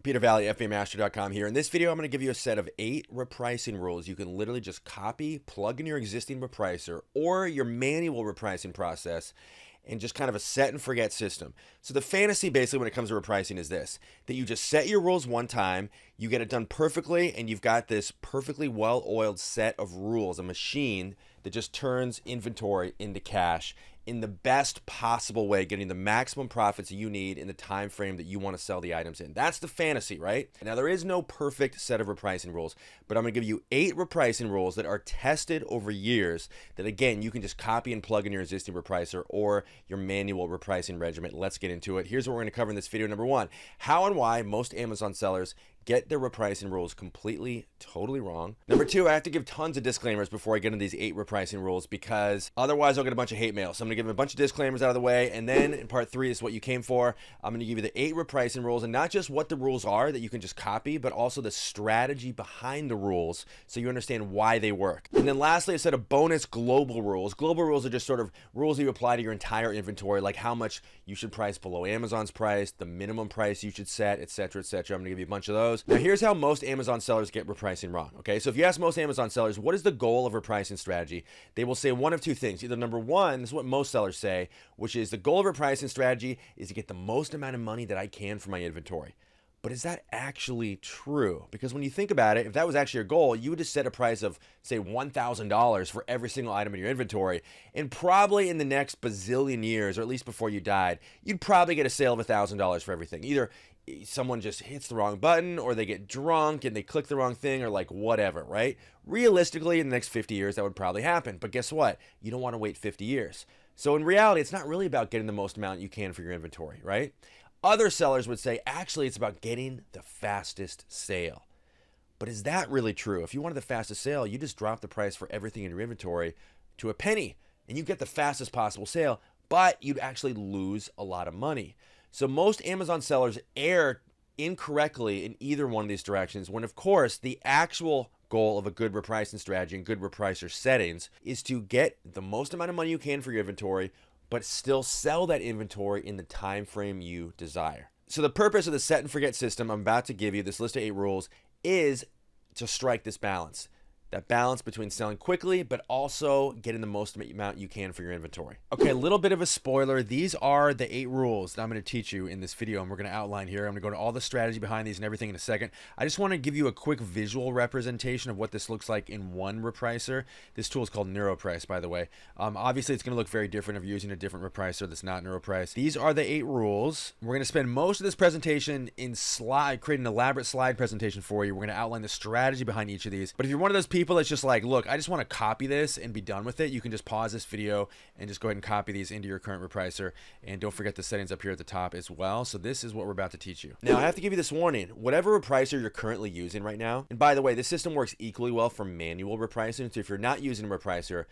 Peter Valley, FBAmaster.com here. In this video, I'm going to give you a set of 8 repricing rules you can literally just copy, plug in your existing repricer or your manual repricing process, and just kind of a set and forget system. So the fantasy basically when it comes to repricing is this, that you just set your rules one time, you get it done perfectly, and you've got this perfectly well-oiled set of rules, a machine that just turns inventory into cash in the best possible way, getting the maximum profits that you need in the time frame that you want to sell the items in. That's the fantasy, right? Now, there is no perfect set of repricing rules, but I'm going to give you 8 repricing rules that are tested over years that, again, you can just copy and plug in your existing repricer or your manual repricing regimen. Let's get into it. Here's what we're going to cover in this video. Number 1, how and why most Amazon sellers get their repricing rules completely, totally wrong. Number 2, I have to give tons of disclaimers before I get into these 8 repricing rules because otherwise I'll get a bunch of hate mail. So I'm gonna give them a bunch of disclaimers out of the way, and then in part 3 is what you came for. I'm gonna give you the 8 repricing rules, and not just what the rules are that you can just copy, but also the strategy behind the rules so you understand why they work. And then lastly, a set of bonus global rules. Global rules are just sort of rules that you apply to your entire inventory, like how much you should price below Amazon's price, the minimum price you should set, etc., etc. I'm gonna give you a bunch of those. Now, here's how most Amazon sellers get repricing wrong, okay? So if you ask most Amazon sellers, what is the goal of repricing strategy? They will say one of two things. Either number 1, this is what most sellers say, which is the goal of repricing strategy is to get the most amount of money that I can for my inventory. But is that actually true? Because when you think about it, if that was actually your goal, you would just set a price of, say, $1,000 for every single item in your inventory. And probably in the next bazillion years, or at least before you died, you'd probably get a sale of $1,000 for everything. Either someone just hits the wrong button, or they get drunk and they click the wrong thing, or like whatever, right? Realistically, in the next 50 years, that would probably happen. But guess what? You don't want to wait 50 years. So in reality, it's not really about getting the most amount you can for your inventory, right? Other sellers would say, actually, it's about getting the fastest sale. But is that really true? If you wanted the fastest sale, you just drop the price for everything in your inventory to a penny, and you get the fastest possible sale, but you'd actually lose a lot of money. So most Amazon sellers err incorrectly in either one of these directions, when of course the actual goal of a good repricing strategy and good repricer settings is to get the most amount of money you can for your inventory, but still sell that inventory in the time frame you desire. So the purpose of the set and forget system I'm about to give you, this list of 8 rules, is to strike this balance. That balance between selling quickly, but also getting the most amount you can for your inventory. Okay, a little bit of a spoiler. These are the 8 rules that I'm going to teach you in this video, and we're going to outline here. I'm going to go to all the strategy behind these and everything in a second. I just want to give you a quick visual representation of what this looks like in one repricer. This tool is called NeuroPrice, by the way. Obviously, it's going to look very different if you're using a different repricer that's not NeuroPrice. These are the 8 rules. We're going to spend most of this presentation in create an elaborate slide presentation for you. We're going to outline the strategy behind each of these. But if you're one of those people that's just like, look, I just want to copy this and be done with it, you can just pause this video and just go ahead and copy these into your current repricer. And don't forget the settings up here at the top as well. So this is what we're about to teach you. Now, I have to give you this warning. Whatever repricer you're currently using right now, and by the way, this system works equally well for manual repricing. So if you're not using a repricer,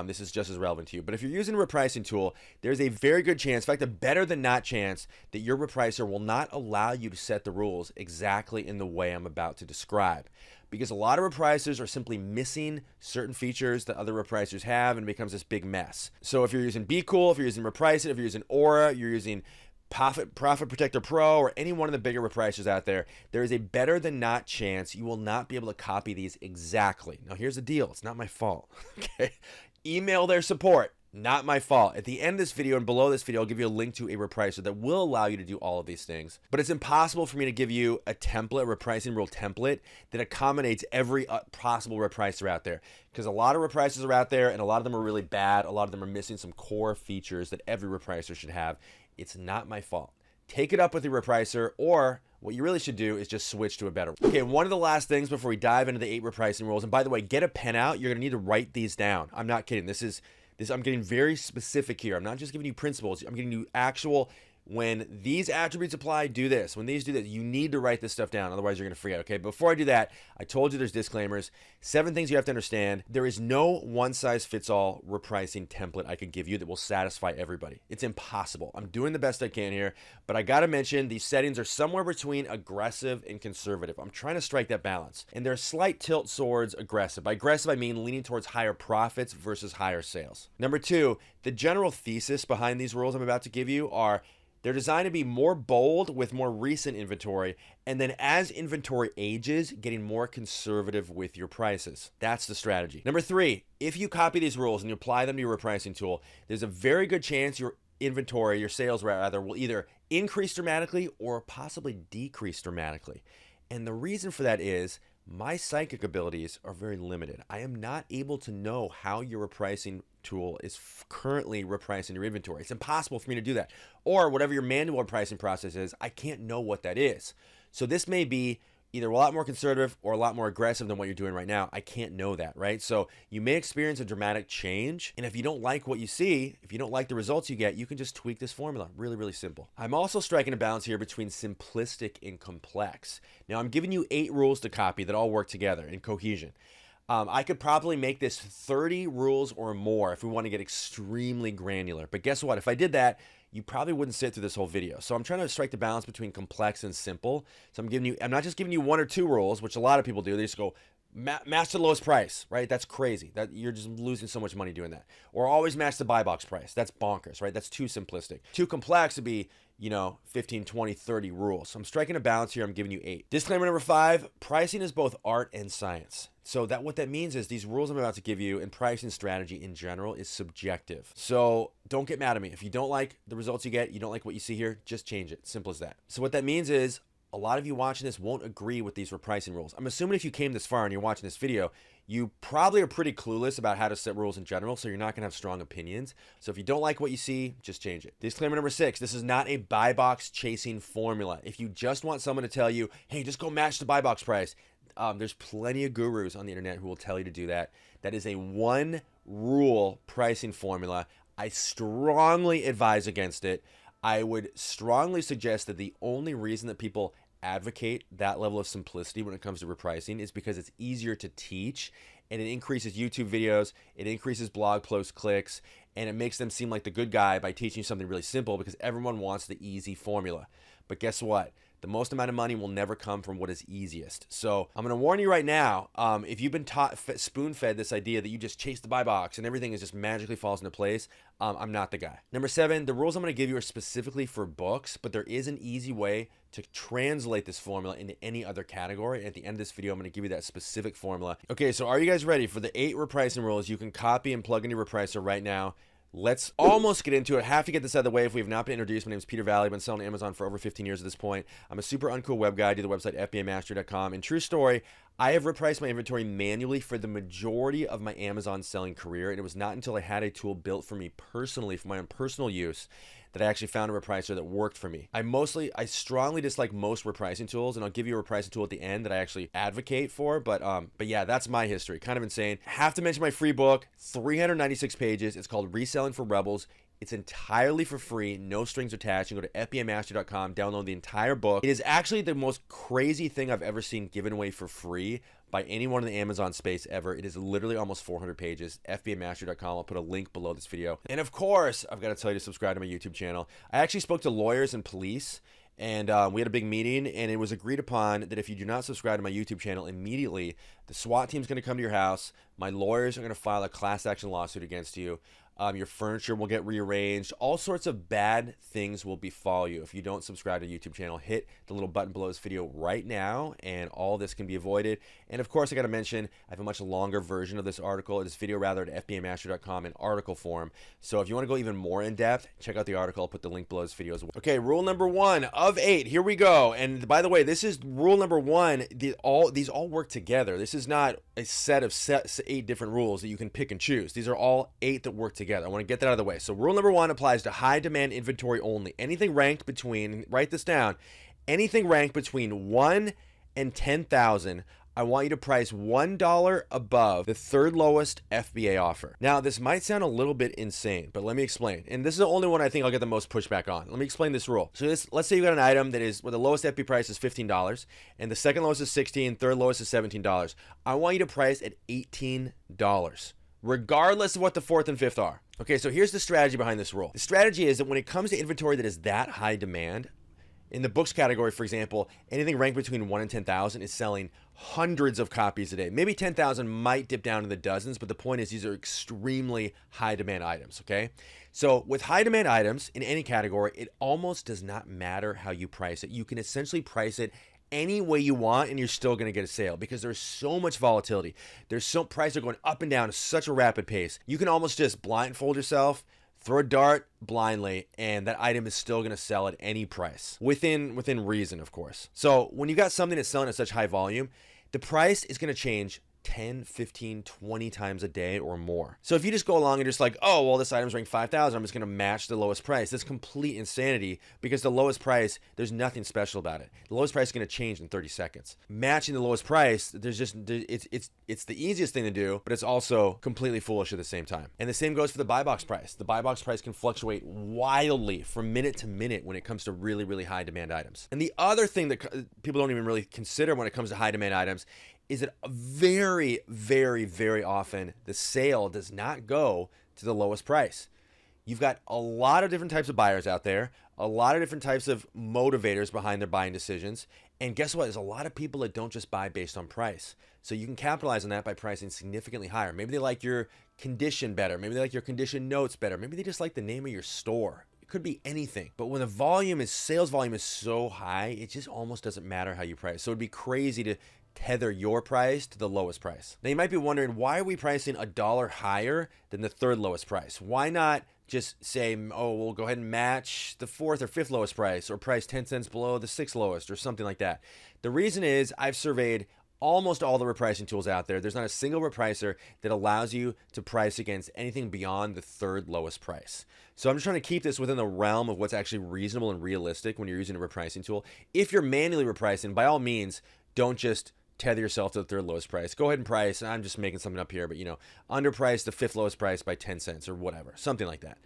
this is just as relevant to you. But if you're using a repricing tool, there's a very good chance, in fact, a better than not chance, that your repricer will not allow you to set the rules exactly in the way I'm about to describe. Because a lot of repricers are simply missing certain features that other repricers have, and it becomes this big mess. So if you're using Be Cool, if you're using Reprice It, if you're using Aura, you're using Profit Protector Pro, or any one of the bigger repricers out there, there is a better than not chance you will not be able to copy these exactly. Now here's the deal, it's not my fault, okay? Email their support. Not my fault. At the end of this video and below this video, I'll give you a link to a repricer that will allow you to do all of these things. But it's impossible for me to give you a template, repricing rule template, that accommodates every possible repricer out there. Because a lot of repricers are out there, and a lot of them are really bad. A lot of them are missing some core features that every repricer should have. It's not my fault. Take it up with your repricer, or what you really should do is just switch to a better one. Okay, one of the last things before we dive into the 8 repricing rules, and by the way, get a pen out. You're going to need to write these down. I'm not kidding. I'm getting very specific here. I'm not just giving you principles. I'm giving you actual, when these attributes apply, do this. When these do this, you need to write this stuff down. Otherwise, you're going to forget. Okay, before I do that, I told you there's disclaimers. 7 things you have to understand. There is no one-size-fits-all repricing template I can give you that will satisfy everybody. It's impossible. I'm doing the best I can here, but I got to mention these settings are somewhere between aggressive and conservative. I'm trying to strike that balance. And there's slight tilt towards aggressive. By aggressive, I mean leaning towards higher profits versus higher sales. Number 2, the general thesis behind these rules I'm about to give you are They're designed to be more bold with more recent inventory, and then as inventory ages, getting more conservative with your prices. That's the strategy. Number 3, if you copy these rules and you apply them to your repricing tool, there's a very good chance your inventory, your sales rather, will either increase dramatically or possibly decrease dramatically. And the reason for that is my psychic abilities are very limited. I am not able to know how your repricing tool is currently repricing your inventory. It's impossible for me to do that. Or whatever your manual pricing process is, I can't know what that is. So this may be either a lot more conservative or a lot more aggressive than what you're doing right now. I can't know that, right? So you may experience a dramatic change. And if you don't like what you see, if you don't like the results you get, you can just tweak this formula. Really, really simple. I'm also striking a balance here between simplistic and complex. Now I'm giving you 8 rules to copy that all work together in cohesion. I could probably make this 30 rules or more if we want to get extremely granular. But guess what? If I did that, you probably wouldn't sit through this whole video. So I'm trying to strike the balance between complex and simple. So I'm not just giving you 1 or 2 rules, which a lot of people do. They just go match the lowest price, right? That's crazy. You're just losing so much money doing that. Or always match the buy box price. That's bonkers, right? That's too simplistic. Too complex would be, 15, 20, 30 rules. So I'm striking a balance here. I'm giving you 8. Disclaimer number 5, pricing is both art and science. So what that means is these rules I'm about to give you and pricing strategy in general is subjective. So don't get mad at me. If you don't like the results you get, you don't like what you see here, just change it. Simple as that. So what that means is a lot of you watching this won't agree with these repricing rules. I'm assuming if you came this far and you're watching this video, you probably are pretty clueless about how to set rules in general, so you're not going to have strong opinions. So if you don't like what you see, just change it. Disclaimer number 6, this is not a buy box chasing formula. If you just want someone to tell you, hey, just go match the buy box price, there's plenty of gurus on the internet who will tell you to do that. That is a 1 rule pricing formula. I strongly advise against it. I would strongly suggest that the only reason that people advocate that level of simplicity when it comes to repricing is because it's easier to teach and it increases YouTube videos, it increases blog post clicks, and it makes them seem like the good guy by teaching you something really simple because everyone wants the easy formula. But guess what? The most amount of money will never come from what is easiest. So I'm going to warn you right now, if you've been taught, spoon-fed this idea that you just chase the buy box and everything is just magically falls into place, I'm not the guy. Number 7, the rules I'm going to give you are specifically for books, but there is an easy way to translate this formula into any other category. And at the end of this video, I'm going to give you that specific formula. Okay, so are you guys ready for the 8 repricing rules you can copy and plug into your repricer right now? Let's almost get into it. Have to get this out of the way if we have not been introduced. My name is Peter Valley. I've been selling Amazon for over 15 years at this point. I'm a super uncool web guy. I do the website fbamastery.com. And true story, I have repriced my inventory manually for the majority of my Amazon selling career. And it was not until I had a tool built for me personally, for my own personal use, that I actually found a repricer that worked for me. I strongly dislike most repricing tools, and I'll give you a repricing tool at the end that I actually advocate for, but yeah, that's my history. Kind of insane. Have to mention my free book, 396 pages. It's called Reselling for Rebels. It's entirely for free, no strings attached. You can go to fbamastery.com, download the entire book. It is actually the most crazy thing I've ever seen given away for free by anyone in the Amazon space ever. It is literally almost 400 pages. fbamastery.com. I'll put a link below this video. And of course, I've got to tell you to subscribe to my YouTube channel. I actually spoke to lawyers and police, and we had a big meeting, and it was agreed upon that if you do not subscribe to my YouTube channel immediately, the SWAT team's going to come to your house. My lawyers are going to file a class action lawsuit against you. Your furniture will get rearranged. All sorts of bad things will befall you if you don't subscribe to the YouTube channel. Hit the little button below this video right now, and all this can be avoided. And of course, I got to mention, I have a much longer version of this article, this video rather, at fbamastery.com in article form. So if you want to go even more in depth, check out the article. I'll put the link below this video as well. Okay, rule number 1 of 8. Here we go. And by the way, this is rule number 1. These all work together. This is not a set of 8 different rules that you can pick and choose. These are all 8 that work together. I want to get that out of the way. So rule number 1 applies to high demand inventory only. Anything ranked between, write this down, anything ranked between 1 and 10,000, I want you to price $1 above the 3rd lowest FBA offer. Now, this might sound a little bit insane, but let me explain. And this is the only one I think I'll get the most pushback on. Let me explain this rule. So let's say you got an item that is, where the lowest FBA price is $15, and the second lowest is $16, third lowest is $17. I want you to price at $18, regardless of what the 4th and 5th are. Okay, so here's the strategy behind this rule. The strategy is that when it comes to inventory that is that high demand, In the books category, for example, anything ranked between 1 and 10,000 is selling hundreds of copies a day. Maybe 10,000 might dip down to the dozens, but the point is these are extremely high demand items, okay? So with high demand items in any category, it almost does not matter how you price it. You can essentially price it any way you want and you're still going to get a sale because there's so much volatility. There's so prices are going up and down at such a rapid pace. You can almost just blindfold yourself, throw a dart blindly, and that item is still going to sell at any price within reason, of course. So when you got something that's selling at such high volume, the price is going to change 10, 15, 20 times a day or more. So if you just go along and just like, oh, well, this item's ranked 5,000, I'm just going to match the lowest price. That's complete insanity because the lowest price, there's nothing special about it. The lowest price is going to change in 30 seconds. Matching the lowest price, it's the easiest thing to do, but it's also completely foolish at the same time. And the same goes for the buy box price. The buy box price can fluctuate wildly from minute to minute when it comes to really, really high demand items. And the other thing that people don't even really consider when it comes to high demand items is that very, very, very often the sale does not go to the lowest price. You've got a lot of different types of buyers out there, a lot of different types of motivators behind their buying decisions. And guess what? There's a lot of people that don't just buy based on price. So you can capitalize on that by pricing significantly higher. Maybe they like your condition better. Maybe they like your condition notes better. Maybe they just like the name of your store. It could be anything. But when the sales volume is so high, it just almost doesn't matter how you price. So it'd be crazy to tether your price to the lowest price. Now you might be wondering, why are we pricing $1 higher than the third lowest price? Why not just say, oh, we'll go ahead and match the fourth or fifth lowest price or price 10 cents below the sixth lowest or something like that? The reason is I've surveyed almost all the repricing tools out there. There's not a single repricer that allows you to price against anything beyond the third lowest price. So I'm just trying to keep this within the realm of what's actually reasonable and realistic when you're using a repricing tool. If you're manually repricing, by all means, don't just tether yourself to the third lowest price. Go ahead and price, and I'm just making something up here, but underprice the fifth lowest price by 10 cents or whatever, something like that.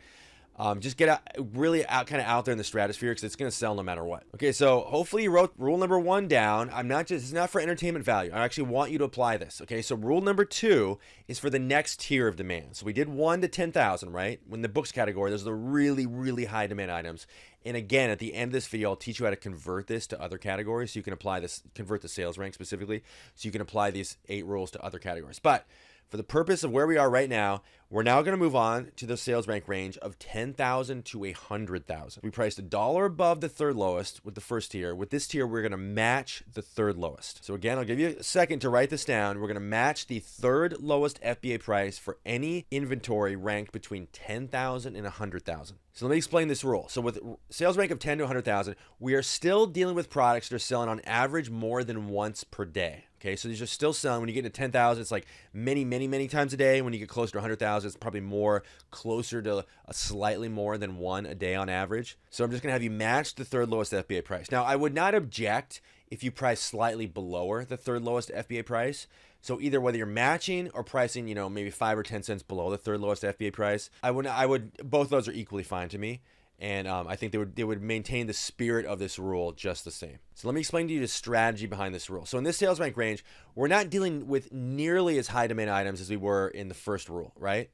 Just get kind of out there in the stratosphere because it's going to sell no matter what. Okay, so hopefully you wrote rule number 1 down. It's not for entertainment value. I actually want you to apply this. Okay, so rule number 2 is for the next tier of demand. So we did 1 to 10,000, right? When the books category, those are the really, really high demand items. And again, at the end of this video, I'll teach you how to convert this to other categories so you can convert the sales rank specifically, so you can apply these 8 rules to other categories. But for the purpose of where we are right now, we're now going to move on to the sales rank range of 10,000 to 100,000. We priced $1 above the third lowest with the first tier. With this tier, we're going to match the third lowest. So again, I'll give you a second to write this down. We're going to match the third lowest FBA price for any inventory ranked between 10,000 and 100,000. So let me explain this rule. So with sales rank of 10 to 100,000, we are still dealing with products that are selling on average more than once per day. Okay, so these are still selling. When you get to 10,000, it's like many, many, many times a day. When you get closer to 100,000, it's probably more closer to a slightly more than one a day on average. So I'm just gonna have you match the third lowest FBA price. Now, I would not object if you price slightly below the third lowest FBA price. So either whether you're matching or pricing, maybe 5 or 10 cents below the third lowest FBA price, both of those are equally fine to me. And I think they would maintain the spirit of this rule just the same. So let me explain to you the strategy behind this rule. So in this sales rank range, we're not dealing with nearly as high demand items as we were in the first rule, right?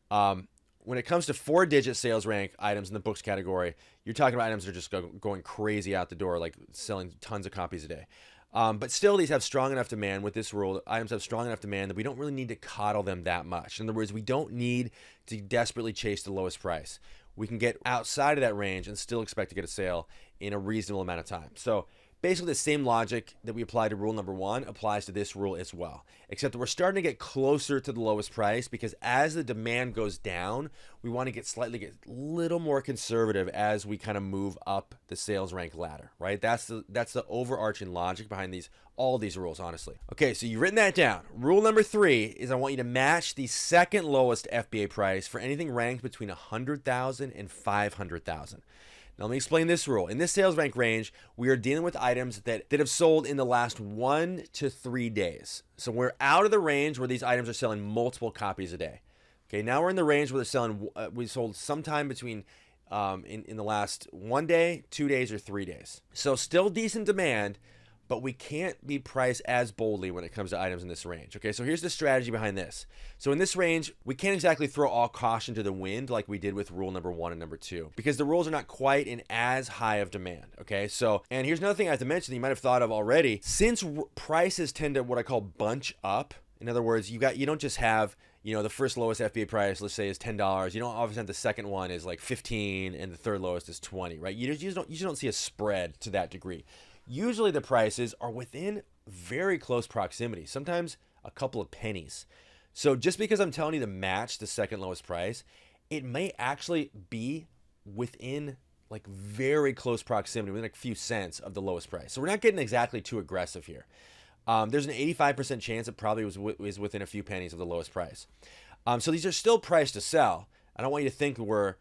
When it comes to 4-digit sales rank items in the books category, you're talking about items that are just going crazy out the door, like selling tons of copies a day. But still, these have strong enough demand with this rule. Items have strong enough demand that we don't really need to coddle them that much. In other words, we don't need to desperately chase the lowest price. We can get outside of that range and still expect to get a sale in a reasonable amount of time. So basically the same logic that we applied to rule number 1 applies to this rule as well, except that we're starting to get closer to the lowest price because as the demand goes down, we want to get a little more conservative as we kind of move up the sales rank ladder, right? That's the overarching logic behind all these rules, honestly. Okay, so you've written that down. Rule number 3 is I want you to match the second lowest FBA price for anything ranked between 100,000 and 500,000. Now let me explain this rule. In this sales rank range, we are dealing with items that have sold in the last 1 to 3 days. So we're out of the range where these items are selling multiple copies a day. Okay, now we're in the range where they're selling, we sold sometime between in the last 1 day, 2 days, or 3 days. So still decent demand, but we can't be priced as boldly when it comes to items in this range. Okay, so here's the strategy behind this. So in this range, we can't exactly throw all caution to the wind like we did with rule number 1 and number 2, because the rules are not quite in as high of demand. Okay, so, and here's another thing I have to mention that you might have thought of already. Since prices tend to what I call bunch up, in other words, you don't just have, the first lowest FBA price, let's say, is $10. You don't obviously have the second one is like 15 and the third lowest is 20, right? You just don't see a spread to that degree. Usually the prices are within very close proximity, sometimes a couple of pennies. So just because I'm telling you to match the second lowest price, it may actually be within like very close proximity, within a few cents of the lowest price. So we're not getting exactly too aggressive here. There's an 85% chance it probably was within a few pennies of the lowest price. So these are still priced to sell. I don't want you to think we're,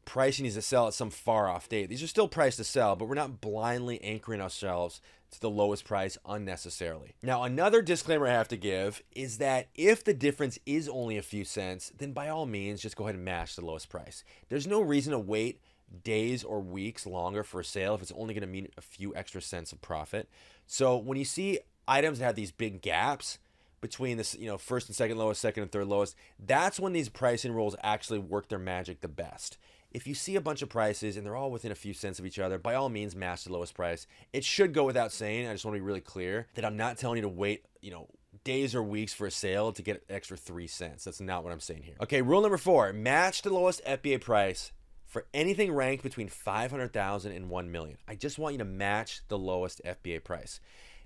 pricing these to sell at some far off date. These are still priced to sell, but we're not blindly anchoring ourselves to the lowest price unnecessarily. Now, another disclaimer I have to give is that if the difference is only a few cents, then by all means, just go ahead and match the lowest price. There's no reason to wait days or weeks longer for a sale if it's only going to mean a few extra cents of profit. So when you see items that have these big gaps between this, first and second lowest, second and third lowest, that's when these pricing rules actually work their magic the best. If you see a bunch of prices and they're all within a few cents of each other, by all means, match the lowest price. It should go without saying. I just want to be really clear that I'm not telling you to wait, days or weeks for a sale to get an extra 3 cents. That's not what I'm saying here. Okay, rule number 4, match the lowest FBA price for anything ranked between 500,000 and 1 million. I just want you to match the lowest FBA price.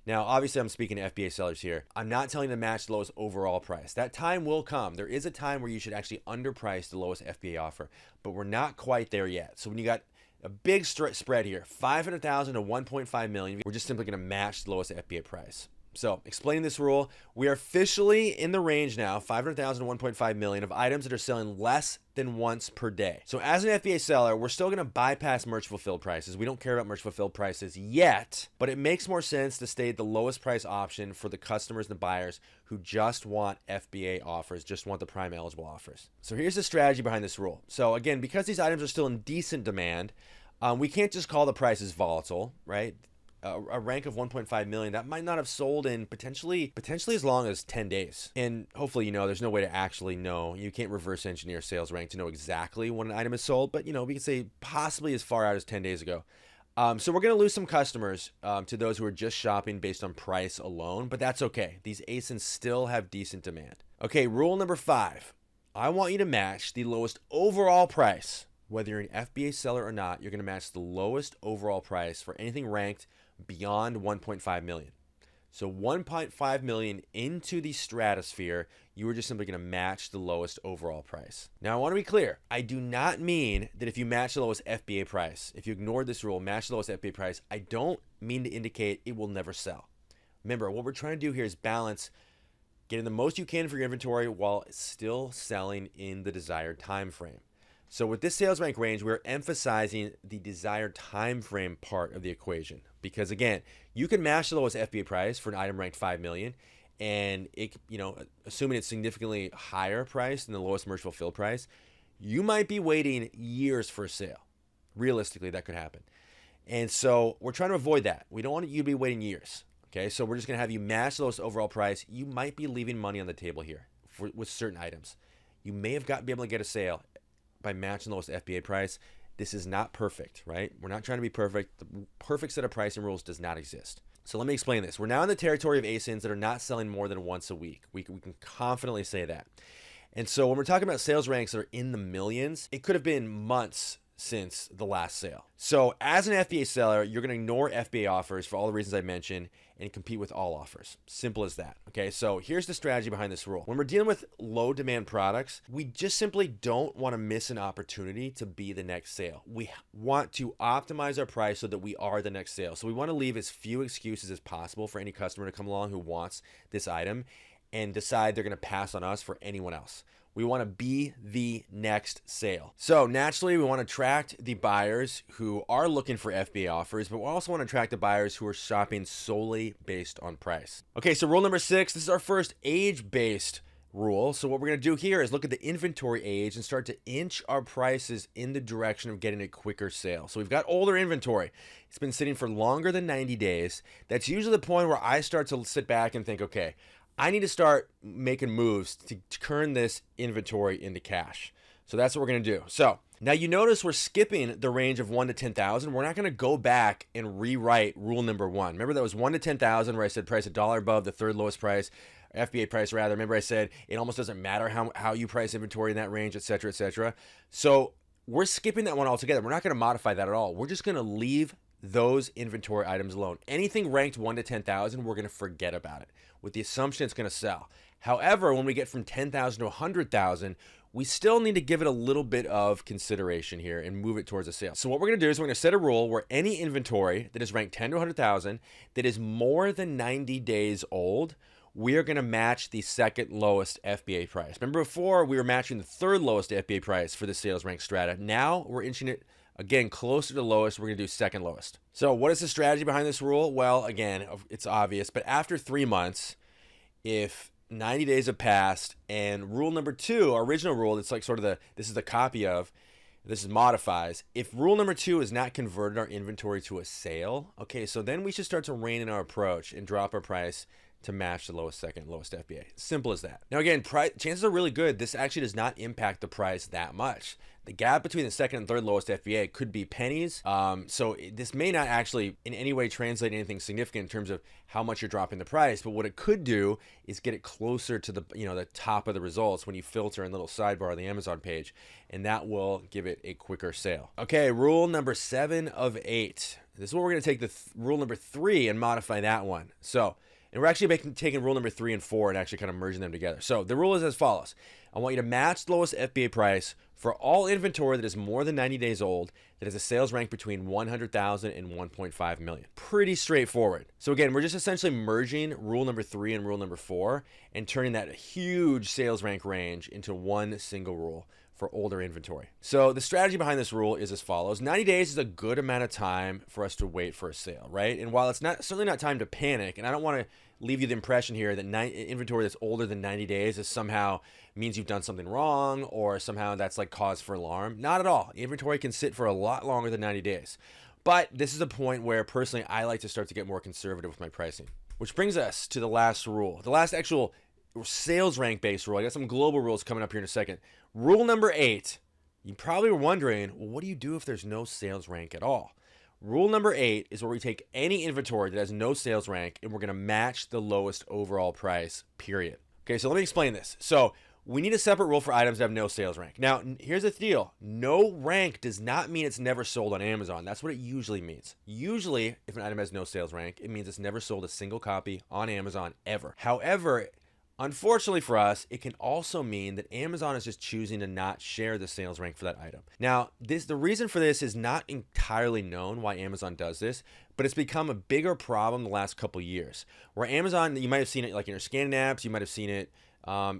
Now, obviously, I'm speaking to FBA sellers here. I'm not telling you to match the lowest overall price. That time will come. There is a time where you should actually underprice the lowest FBA offer, but we're not quite there yet. So when you got a big spread here, 500,000 to 1.5 million, we're just simply going to match the lowest FBA price. So explaining this rule, we are officially in the range now, 500,000 to 1.5 million of items that are selling less than once per day. So as an FBA seller, we're still going to bypass merch fulfilled prices. We don't care about merch fulfilled prices yet, but it makes more sense to stay at the lowest price option for the customers and the buyers who just want FBA offers, just want the prime eligible offers. So here's the strategy behind this rule. So again, because these items are still in decent demand, we can't just call the prices volatile, right? A rank of 1.5 million that might not have sold in potentially as long as 10 days. And hopefully, there's no way to actually know. You can't reverse engineer sales rank to know exactly when an item is sold, but we can say possibly as far out as 10 days ago. So we're going to lose some customers to those who are just shopping based on price alone, but that's okay. These ASINs still have decent demand. Okay, rule number 5. I want you to match the lowest overall price. Whether you're an FBA seller or not, you're going to match the lowest overall price for anything ranked beyond 1.5 million. So 1.5 million into the stratosphere, you are just simply going to match the lowest overall price. Now, I want to be clear. I do not mean that if you match the lowest FBA price, if you ignore this rule, match the lowest FBA price, I don't mean to indicate it will never sell. Remember, what we're trying to do here is balance getting the most you can for your inventory while still selling in the desired time frame. So with this sales rank range, we're emphasizing the desired time frame part of the equation. Because again, you can match the lowest FBA price for an item ranked 5 million, and it, assuming it's significantly higher price than the lowest merch fulfilled price, you might be waiting years for a sale. Realistically, that could happen. And so we're trying to avoid that. We don't want you to be waiting years. Okay, so we're just going to have you match the lowest overall price. You might be leaving money on the table here with certain items. You may have be able to get a sale by matching the lowest FBA price. This is not perfect, right? We're not trying to be perfect. The perfect set of pricing rules does not exist. So let me explain this. We're now in the territory of ASINs that are not selling more than once a week. We can confidently say that. And so when we're talking about sales ranks that are in the millions, it could have been months since the last sale. So as an FBA seller, you're going to ignore FBA offers for all the reasons I mentioned and compete with all offers. Simple as that. Okay, so here's the strategy behind this rule. When we're dealing with low demand products, we just simply don't want to miss an opportunity to be the next sale. We want to optimize our price so that we are the next sale. So we want to leave as few excuses as possible for any customer to come along who wants this item and decide they're going to pass on us for anyone else. We want to be the next sale. So naturally, we want to attract the buyers who are looking for FBA offers, but we also want to attract the buyers who are shopping solely based on price. Okay, so rule number 6, this is our first age-based rule. So what we're going to do here is look at the inventory age and start to inch our prices in the direction of getting a quicker sale. So we've got older inventory. It's been sitting for longer than 90 days. That's usually the point where I start to sit back and think, okay, I need to start making moves to turn this inventory into cash. So that's what we're going to do. So now you notice we're skipping the range of 1 to 10,000. We're not going to go back and rewrite rule number 1. Remember that was 1 to 10,000 where I said price $1 above the third lowest price, FBA price rather. Remember I said it almost doesn't matter how you price inventory in that range, et cetera, et cetera. So we're skipping that one altogether. We're not going to modify that at all. We're just going to leave those inventory items alone. Anything ranked 1 to 10,000, we're going to forget about it with the assumption it's going to sell. However, when we get from 10,000 to 100,000, we still need to give it a little bit of consideration here and move it towards a sale. So what we're going to do is we're going to set a rule where any inventory that is ranked 10 to 100,000 that is more than 90 days old, we are going to match the second lowest FBA price. Remember before we were matching the third lowest FBA price for the sales rank strata. Now we're inching it again closer to the lowest. We're going to do second lowest. So what is the strategy behind this rule? Well, again, it's obvious, but after 3 months, if 90 days have passed and rule number 2, our original rule, it's like sort of this is the copy of, this is modifies. If rule number 2 is not converted our inventory to a sale, okay, so then we should start to rein in our approach and drop our price to match the second lowest FBA. Simple as that. Now again, chances are really good this actually does not impact the price that much. The gap between the second and third lowest FBA could be pennies. So this may not actually in any way translate anything significant in terms of how much you're dropping the price, but what it could do is get it closer to the top of the results when you filter in the little sidebar on the Amazon page, and that will give it a quicker sale. Okay, rule number 7 of 8. This is what we're going to take rule number 3 and modify that one. And we're actually taking rule number 3 and 4 and actually kind of merging them together. So the rule is as follows. I want you to match the lowest FBA price for all inventory that is more than 90 days old that has a sales rank between 100,000 and 1.5 million. Pretty straightforward. So again, we're just essentially merging rule number 3 and rule number 4 and turning that huge sales rank range into one single rule for older inventory. So the strategy behind this rule is as follows. 90 days is a good amount of time for us to wait for a sale, right? And while it's certainly not time to panic, and I don't want to leave you the impression here that inventory that's older than 90 days is somehow means you've done something wrong or somehow that's like cause for alarm. Not at all. Inventory can sit for a lot longer than 90 days. But this is a point where personally I like to start to get more conservative with my pricing. Which brings us to the last rule. The last actual sales rank based rule. I got some global rules coming up here in a second. Rule number 8. You probably were wondering, well, what do you do if there's no sales rank at all? Rule number 8 is where we take any inventory that has no sales rank and we're going to match the lowest overall price, period. Okay, so let me explain this. So we need a separate rule for items that have no sales rank. Now, here's the deal. No rank does not mean it's never sold on Amazon. That's what it usually means. Usually, if an item has no sales rank, it means it's never sold a single copy on Amazon ever. However, unfortunately for us, it can also mean that Amazon is just choosing to not share the sales rank for that item. Now, the reason for this is not entirely known why Amazon does this, but it's become a bigger problem the last couple years. Where Amazon, you might have seen it like in your scanning apps, you might have seen it,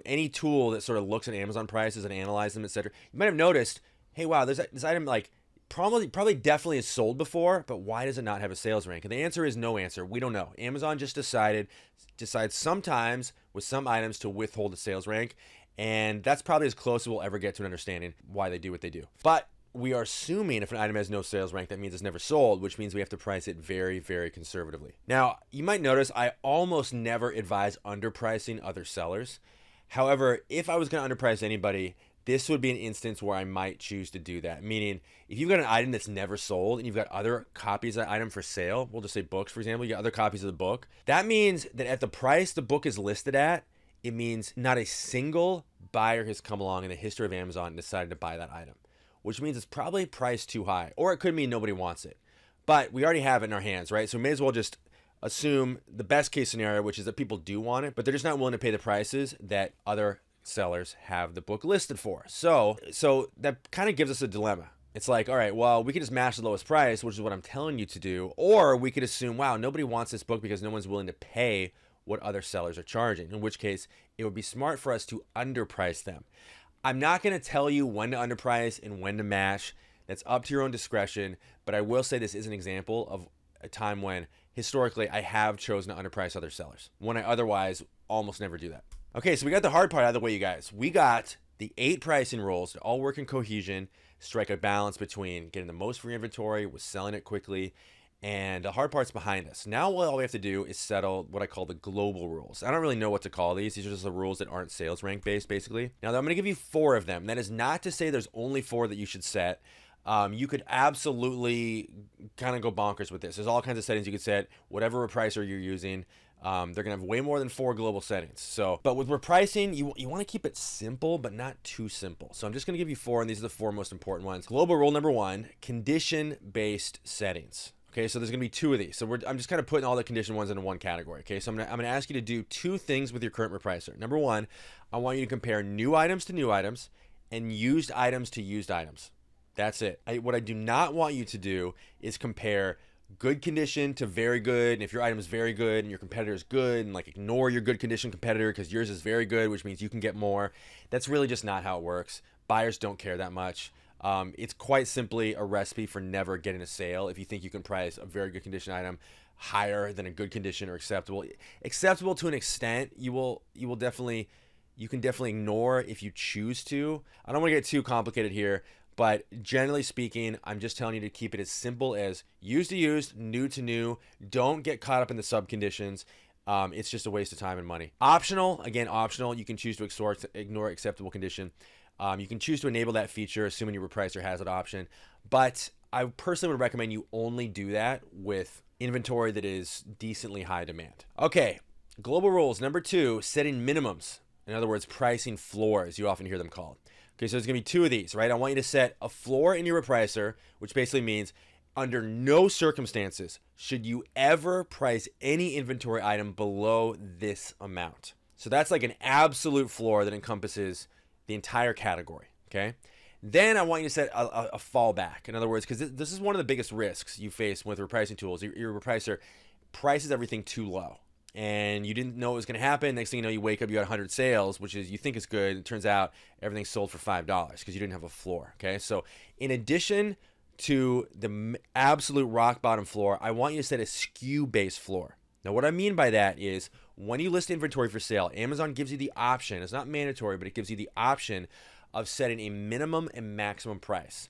any tool that sort of looks at Amazon prices and analyzes them, etc. You might have noticed, hey, wow, this item like probably definitely is sold before, but why does it not have a sales rank? And the answer is no answer. We don't know. Amazon just decides sometimes with some items to withhold the sales rank, and that's probably as close as we'll ever get to an understanding why they do what they do. But we are assuming if an item has no sales rank, that means it's never sold, which means we have to price it very, very conservatively. Now, you might notice I almost never advise underpricing other sellers. However, if I was going to underprice anybody, this would be an instance where I might choose to do that. Meaning, if you've got an item that's never sold and you've got other copies of that item for sale, we'll just say books, for example, you got other copies of the book. That means that at the price the book is listed at, it means not a single buyer has come along in the history of Amazon and decided to buy that item, which means it's probably priced too high, or it could mean nobody wants it. But we already have it in our hands, right? So we may as well just assume the best case scenario, which is that people do want it, but they're just not willing to pay the prices that other sellers have the book listed for. So that kind of gives us a dilemma. It's like, all right, well, we could just match the lowest price, which is what I'm telling you to do, or we could assume, wow, nobody wants this book because no one's willing to pay what other sellers are charging, in which case it would be smart for us to underprice them. I'm not going to tell you when to underprice and when to match. That's up to your own discretion, but I will say this is an example of a time when historically I have chosen to underprice other sellers when I otherwise almost never do that. Okay, so we got the hard part out of the way, you guys. We got the 8 pricing rules that all work in cohesion, strike a balance between getting the most for your inventory with selling it quickly, and the hard part's behind us. Now all we have to do is settle what I call the global rules. I don't really know what to call these. These are just the rules that aren't sales rank based, basically. Now, I'm going to give you 4 of them. That is not to say there's only 4 that you should set. You could absolutely kind of go bonkers with this. There's all kinds of settings you could set, whatever repricer you're using. They're going to have way more than 4 global settings. So, but with repricing, you want to keep it simple, but not too simple. So I'm just going to give you 4, and these are the 4 most important ones. Global rule number 1, condition-based settings. Okay, so there's going to be 2 of these. So I'm just kind of putting all the condition ones into one category. Okay, so I'm going to ask you to do 2 things with your current repricer. Number 1, I want you to compare new items to new items and used items to used items. That's it. What I do not want you to do is compare good condition to very good, and if your item is very good and your competitor is good, and like ignore your good condition competitor because yours is very good, which means you can get more. That's really just not how it works. Buyers don't care that much. It's quite simply a recipe for never getting a sale if you think you can price a very good condition item higher than a good condition or acceptable. Acceptable to an extent, you can definitely ignore if you choose to. I don't want to get too complicated here, but generally speaking, I'm just telling you to keep it as simple as used to used, new to new. Don't get caught up in the sub conditions. It's just a waste of time and money. Optional, again, optional. You can choose to ignore acceptable condition. You can choose to enable that feature, assuming your repricer has that option. But I personally would recommend you only do that with inventory that is decently high demand. Okay, global rules. Number 2, setting minimums. In other words, pricing floors, you often hear them called. Okay, so there's going to be 2 of these, right? I want you to set a floor in your repricer, which basically means under no circumstances should you ever price any inventory item below this amount. So that's like an absolute floor that encompasses the entire category, okay? Then I want you to set a fallback. In other words, because this is one of the biggest risks you face with repricing tools. Your repricer prices everything too low, and you didn't know it was going to happen. Next thing you know, you wake up, you got 100 sales, which is you think is good. It turns out everything's sold for $5 because you didn't have a floor, okay? So in addition to the absolute rock bottom floor, I want you to set a SKU-based floor. Now, what I mean by that is when you list inventory for sale, Amazon gives you the option. It's not mandatory, but it gives you the option of setting a minimum and maximum price.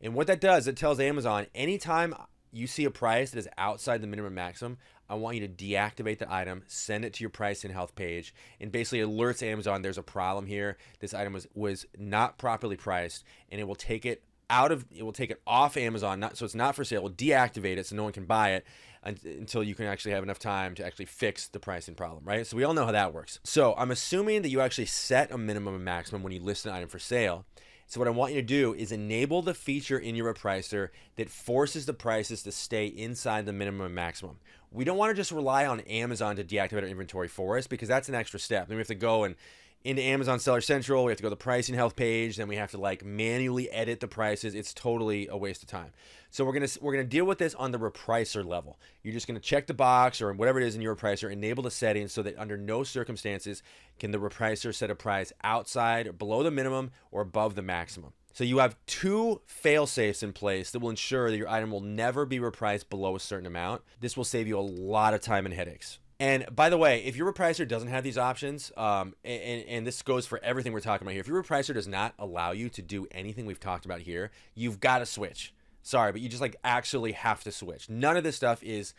And what that does, it tells Amazon anytime you see a price that is outside the minimum maximum, I want you to deactivate the item, send it to your price and health page, and basically alerts Amazon there's a problem here. This item was not properly priced, and it will take it off Amazon, so it's not for sale. It will deactivate it so no one can buy it until you can actually have enough time to actually fix the pricing problem, right? So we all know how that works. So I'm assuming that you actually set a minimum and maximum when you list an item for sale. So what I want you to do is enable the feature in your repricer that forces the prices to stay inside the minimum and maximum. We don't want to just rely on Amazon to deactivate our inventory for us because that's an extra step. Then we have to go into Amazon Seller Central, we have to go to the pricing health page, then we have to like manually edit the prices. It's totally a waste of time. So we're gonna deal with this on the repricer level. You're just gonna check the box or whatever it is in your repricer, enable the settings so that under no circumstances can the repricer set a price outside or below the minimum or above the maximum. So you have 2 fail-safes in place that will ensure that your item will never be repriced below a certain amount. This will save you a lot of time and headaches. And by the way, if your repricer doesn't have these options, and this goes for everything we're talking about here, if your repricer does not allow you to do anything we've talked about here, you've got to switch. Sorry, but you just like actually have to switch. None of this stuff is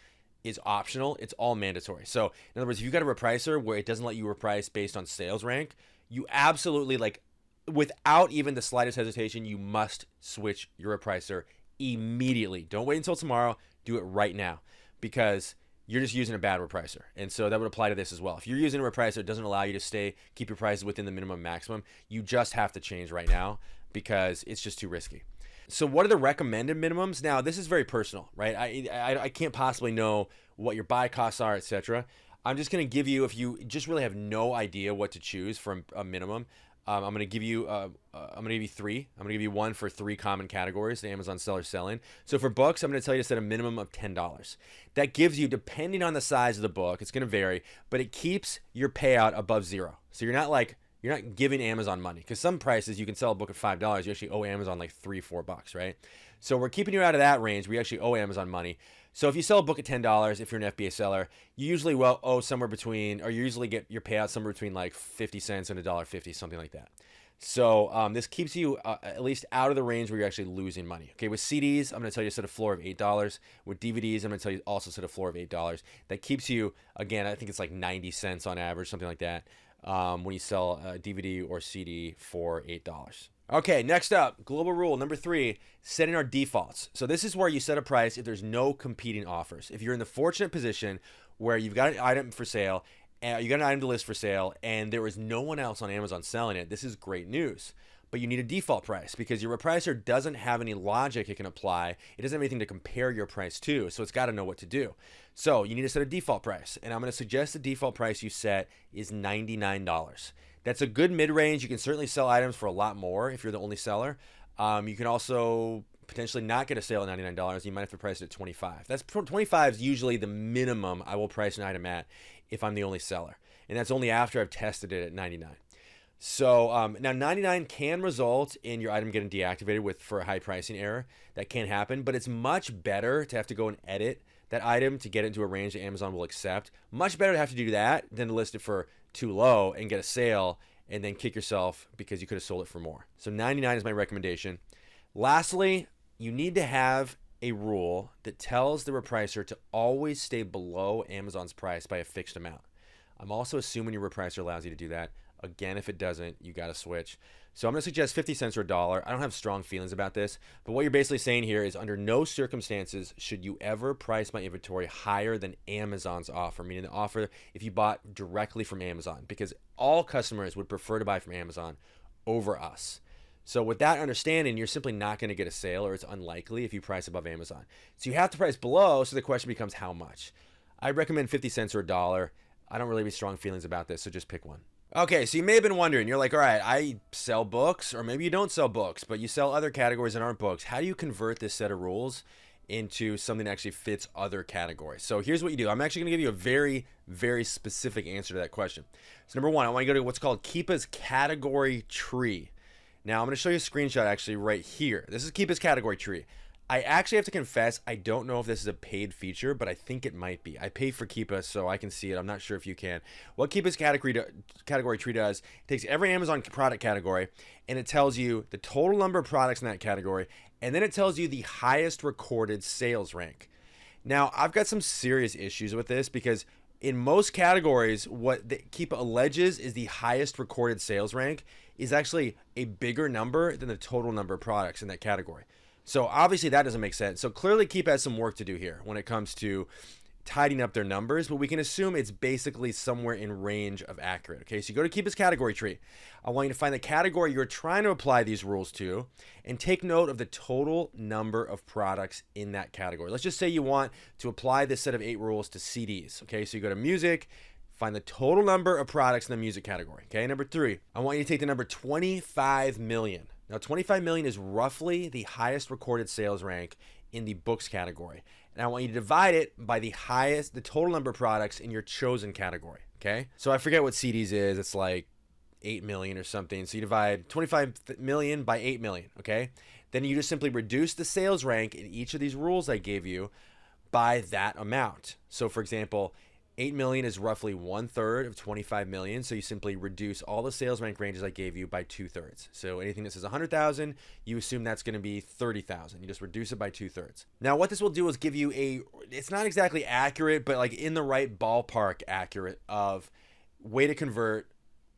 optional. It's all mandatory. So in other words, if you've got a repricer where it doesn't let you reprice based on sales rank, you absolutely, like, without even the slightest hesitation, you must switch your repricer immediately. Don't wait until tomorrow. Do it right now because you're just using a bad repricer. And so that would apply to this as well. If you're using a repricer that doesn't allow you to keep your prices within the minimum maximum, you just have to change right now because it's just too risky. So what are the recommended minimums? Now, this is very personal, right? I can't possibly know what your buy costs are, etc. I'm just going to give you, if you just really have no idea what to choose from a minimum, I'm going to give you 3. I'm going to give you one for 3 common categories that Amazon sellers sell in. So for books, I'm going to tell you to set a minimum of $10. That gives you, depending on the size of the book, it's going to vary, but it keeps your payout above 0. So you're not giving Amazon money, because some prices you can sell a book at $5. You actually owe Amazon like $3-4, right? So we're keeping you out of that range. We actually owe Amazon money. So if you sell a book at $10, if you're an FBA seller, you usually owe somewhere between, or you usually get your payout somewhere between like 50 cents and $1.50, something like that. So this keeps you at least out of the range where you're actually losing money. Okay, with CDs, I'm going to tell you set a floor of $8. With DVDs, I'm going to tell you also set a floor of $8. That keeps you, again, I think it's like 90 cents on average, something like that, when you sell a DVD or CD for $8. Okay, next up, global rule number 3, setting our defaults. So this is where you set a price if there's no competing offers. If you're in the fortunate position where you've got an item for sale, you got an item to list for sale, and there is no one else on Amazon selling it, this is great news. But you need a default price because your repricer doesn't have any logic it can apply. It doesn't have anything to compare your price to, so it's got to know what to do. So you need to set a default price, and I'm going to suggest the default price you set is $99. That's a good mid-range. You can certainly sell items for a lot more if you're the only seller. You can also potentially not get a sale at $99. You might have to price it at $25. That's $25 is usually the minimum I will price an item at if I'm the only seller, and that's only after I've tested it at $99. So now $99 can result in your item getting deactivated for a high pricing error. That can happen, but it's much better to have to go and edit that item to get it into a range that Amazon will accept. Much better to have to do that than to list it for too low and get a sale and then kick yourself because you could have sold it for more. So $99 is my recommendation. Lastly, you need to have a rule that tells the repricer to always stay below Amazon's price by a fixed amount. I'm also assuming your repricer allows you to do that. Again, if it doesn't, you got to switch. So I'm going to suggest 50 cents or $1. I don't have strong feelings about this, but what you're basically saying here is under no circumstances should you ever price my inventory higher than Amazon's offer, meaning the offer if you bought directly from Amazon, because all customers would prefer to buy from Amazon over us. So with that understanding, you're simply not going to get a sale, or it's unlikely if you price above Amazon. So you have to price below, so the question becomes how much. I recommend 50 cents or $1. I don't really have strong feelings about this, so just pick one. Okay, so you may have been wondering, you're like, all right, I sell books, or maybe you don't sell books, but you sell other categories that aren't books. How do you convert this set of rules into something that actually fits other categories? So here's what you do. I'm actually going to give you a very, very specific answer to that question. So number one, I want to go to what's called Keepa's category tree. Now I'm going to show you a screenshot actually right here. This is Keepa's category tree. I actually have to confess, I don't know if this is a paid feature, but I think it might be. I pay for Keepa, so I can see it. I'm not sure if you can. What Keepa's category tree does, it takes every Amazon product category, and it tells you the total number of products in that category, and then it tells you the highest recorded sales rank. Now, I've got some serious issues with this because in most categories, what Keepa alleges is the highest recorded sales rank is actually a bigger number than the total number of products in that category. So obviously that doesn't make sense. So clearly Keepa has some work to do here when it comes to tidying up their numbers, but we can assume it's basically somewhere in range of accurate. Okay, so you go to Keepa's category tree. I want you to find the category you're trying to apply these rules to and take note of the total number of products in that category. Let's just say you want to apply this set of 8 rules to CDs. Okay, so you go to music, find the total number of products in the music category. Okay, number 3, I want you to take the number 25 million. Now, 25 million is roughly the highest recorded sales rank in the books category. And I want you to divide it by the total number of products in your chosen category, okay? So I forget what CDs is. It's like 8 million or something. So you divide 25 million by 8 million, okay? Then you just simply reduce the sales rank in each of these rules I gave you by that amount. So for example, 8 million is roughly 1/3 of 25 million. So you simply reduce all the sales rank ranges I gave you by 2/3. So anything that says 100,000, you assume that's going to be 30,000. You just reduce it by 2/3. Now what this will do is give you it's not exactly accurate, but like in the right ballpark accurate of way to convert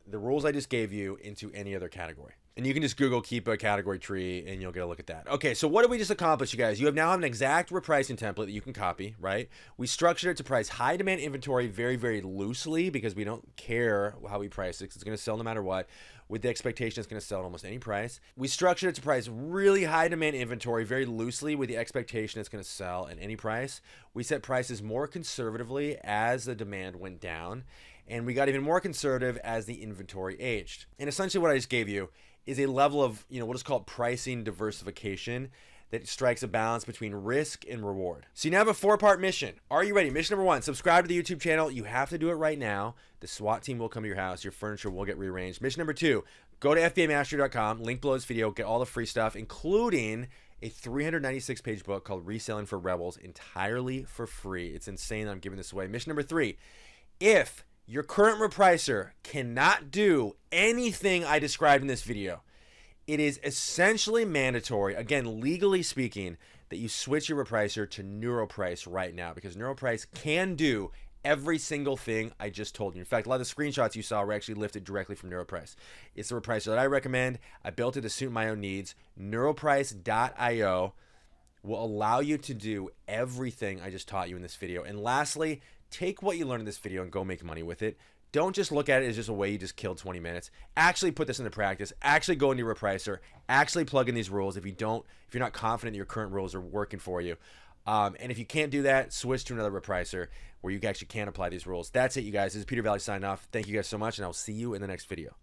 the rules I just gave you into any other category. And you can just Google Keepa category tree and you'll get a look at that. Okay, so what did we just accomplish, you guys? You now have an exact repricing template that you can copy, right? We structured it to price high demand inventory very, very loosely because we don't care how we price it because it's going to sell no matter what, with the expectation it's going to sell at almost any price. We structured it to price really high demand inventory very loosely with the expectation it's going to sell at any price. We set prices more conservatively as the demand went down, and we got even more conservative as the inventory aged. And essentially what I just gave you is a level of, what is called pricing diversification that strikes a balance between risk and reward. So you now have a 4-part mission. Are you ready? Mission number 1, subscribe to the YouTube channel. You have to do it right now. The SWAT team will come to your house. Your furniture will get rearranged. Mission number 2, go to fbamastery.com, link below this video, get all the free stuff, including a 396-page book called Reselling for Rebels entirely for free. It's insane that I'm giving this away. Mission number 3, if your current repricer cannot do anything I described in this video, it is essentially mandatory, again, legally speaking, that you switch your repricer to NeuroPrice right now, because NeuroPrice can do every single thing I just told you. In fact, a lot of the screenshots you saw were actually lifted directly from NeuroPrice. It's the repricer that I recommend. I built it to suit my own needs. NeuroPrice.io will allow you to do everything I just taught you in this video. And lastly, take what you learned in this video and go make money with it. Don't just look at it as just a way you just killed 20 minutes. Actually put this into practice. Actually go into your repricer. Actually plug in these rules if you're not confident that your current rules are working for you. And if you can't do that, switch to another repricer where you actually can apply these rules. That's it, you guys. This is Peter Valley signing off. Thank you guys so much, and I'll see you in the next video.